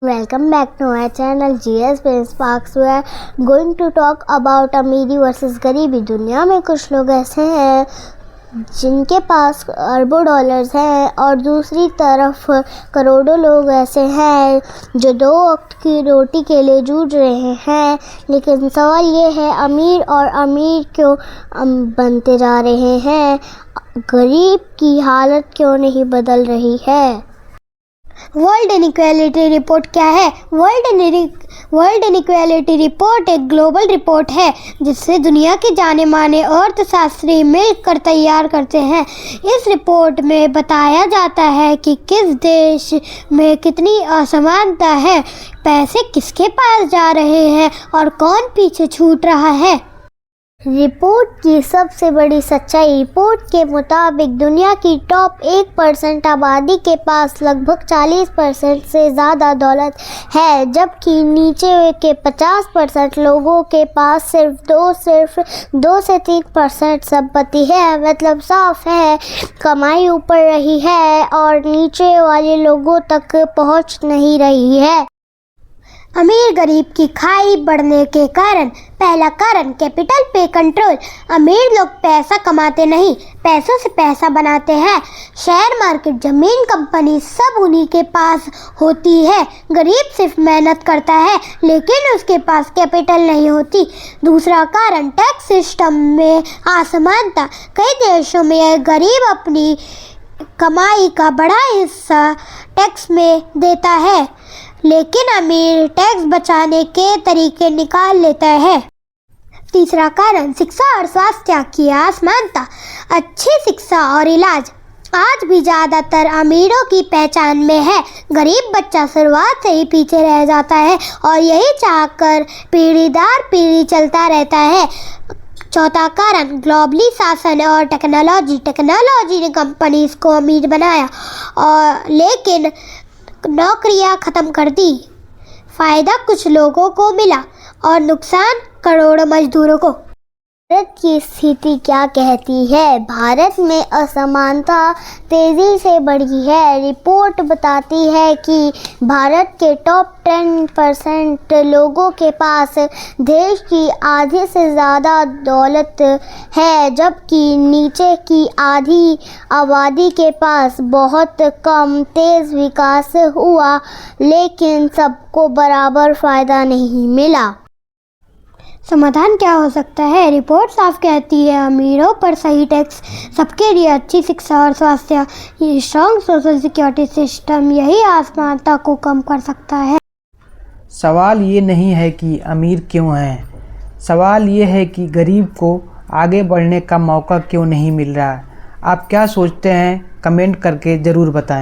Welcome back to my channel GS Brain Sparks. We are going to talk about अमीरी versus गरीबी। दुनिया में कुछ लोग ऐसे हैं जिनके पास अरबों डॉलर्स हैं और दूसरी तरफ करोड़ों लोग ऐसे हैं जो दो वक्त की रोटी के लिए जूझ रहे हैं। लेकिन सवाल ये है, अमीर और अमीर क्यों बनते जा रहे हैं? गरीब की हालत क्यों नहीं बदल रही है? वर्ल्ड इनइक्वालिटी रिपोर्ट क्या है? वर्ल्ड इनइक्वालिटी रिपोर्ट एक ग्लोबल रिपोर्ट है जिसे दुनिया के जाने माने अर्थशास्त्री मिलकर तैयार करते हैं। इस रिपोर्ट में बताया जाता है कि किस देश में कितनी असमानता है, पैसे किसके पास जा रहे हैं और कौन पीछे छूट रहा है। रिपोर्ट की सबसे बड़ी सच्चाई। रिपोर्ट के मुताबिक दुनिया की टॉप 1% आबादी के पास लगभग 40% से ज़्यादा दौलत है, जबकि नीचे के 50% लोगों के पास सिर्फ 2 से 3% संपत्ति है। मतलब साफ है, कमाई ऊपर रही है और नीचे वाले लोगों तक पहुंच नहीं रही है। अमीर गरीब की खाई बढ़ने के कारण। पहला कारण, कैपिटल पे कंट्रोल। अमीर लोग पैसा कमाते नहीं, पैसों से पैसा बनाते हैं। शेयर मार्केट, जमीन, कंपनी सब उन्हीं के पास होती है। गरीब सिर्फ मेहनत करता है लेकिन उसके पास कैपिटल नहीं होती। दूसरा कारण, टैक्स सिस्टम में असमानता। कई देशों में गरीब अपनी कमाई का बड़ा हिस्सा टैक्स में देता है लेकिन अमीर टैक्स बचाने के तरीके निकाल लेता है। तीसरा कारण, शिक्षा और स्वास्थ्य की असमानता। अच्छी शिक्षा और इलाज आज भी ज़्यादातर अमीरों की पहचान में है। गरीब बच्चा शुरुआत से ही पीछे रह जाता है और यही चाहकर पीढ़ी दर पीढ़ी चलता रहता है। चौथा कारण, ग्लोबली शासन और टेक्नोलॉजी ने कंपनीज को अमीर बनाया और लेकिन नौकरियां ख़त्म कर दी। फ़ायदा कुछ लोगों को मिला और नुकसान करोड़ों मजदूरों को। भारत की स्थिति क्या कहती है? भारत में असमानता तेज़ी से बढ़ी है। रिपोर्ट बताती है कि भारत के टॉप 10% लोगों के पास देश की आधे से ज़्यादा दौलत है, जबकि नीचे की आधी आबादी के पास बहुत कम। तेज़ विकास हुआ लेकिन सबको बराबर फ़ायदा नहीं मिला। समाधान क्या हो सकता है? रिपोर्ट साफ कहती है, अमीरों पर सही टैक्स, सबके लिए अच्छी शिक्षा और स्वास्थ्य, स्ट्रॉन्ग सोशल सिक्योरिटी सिस्टम, यही असमानता को कम कर सकता है। सवाल ये नहीं है कि अमीर क्यों हैं, सवाल ये है कि गरीब को आगे बढ़ने का मौका क्यों नहीं मिल रहा। आप क्या सोचते हैं? कमेंट करके ज़रूर बताएं।